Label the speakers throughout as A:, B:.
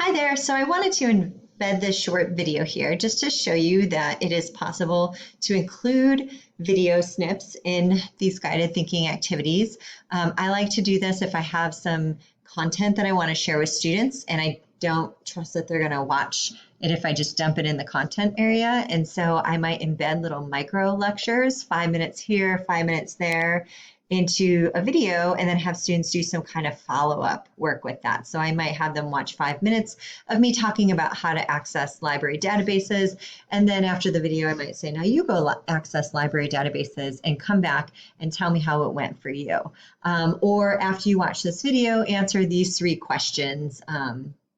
A: Hi there. So I wanted to embed this short video here just to show you that it is possible to include video snips in these guided thinking activities. I like to do this if I have some content that I want to share with students and I don't trust that they're going to watch it if I just dump it in the content area. And so I might embed little micro lectures, 5 minutes here, 5 minutes there, into a video and then have students do some kind of follow-up work with that. So I might have them watch 5 minutes of me talking about how to access library databases. And then after the video, I might say, now you go access library databases and come back and tell me how it went for you. Or after you watch this video, answer these 3 questions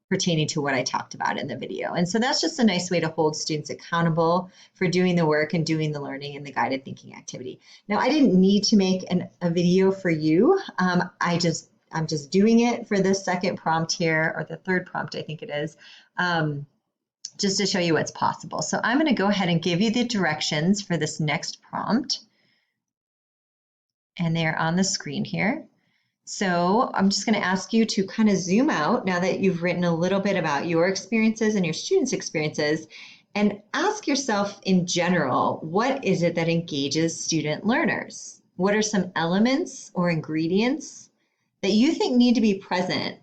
A: pertaining to what I talked about in the video. And so that's just a nice way to hold students accountable for doing the work and doing the learning in the guided thinking activity. Now, I didn't need to make a video for you. I'm just doing it for this second prompt here, or the third prompt, I think it is, just to show you what's possible. So I'm going to go ahead and give you the directions for this next prompt. And they're on the screen here. So I'm just going to ask you to kind of zoom out now that you've written a little bit about your experiences and your students' experiences, and ask yourself in general, what is it that engages student learners? What are some elements or ingredients that you think need to be present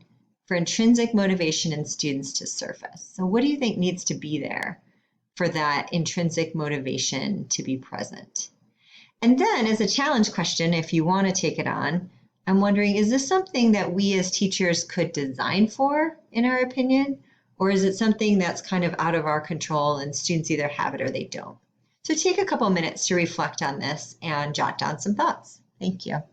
A: for intrinsic motivation in students to surface? So what do you think needs to be there for that intrinsic motivation to be present? And then as a challenge question, if you want to take it on, I'm wondering, is this something that we as teachers could design for, in our opinion, or is it something that's kind of out of our control and students either have it or they don't? So take a couple minutes to reflect on this and jot down some thoughts. Thank you.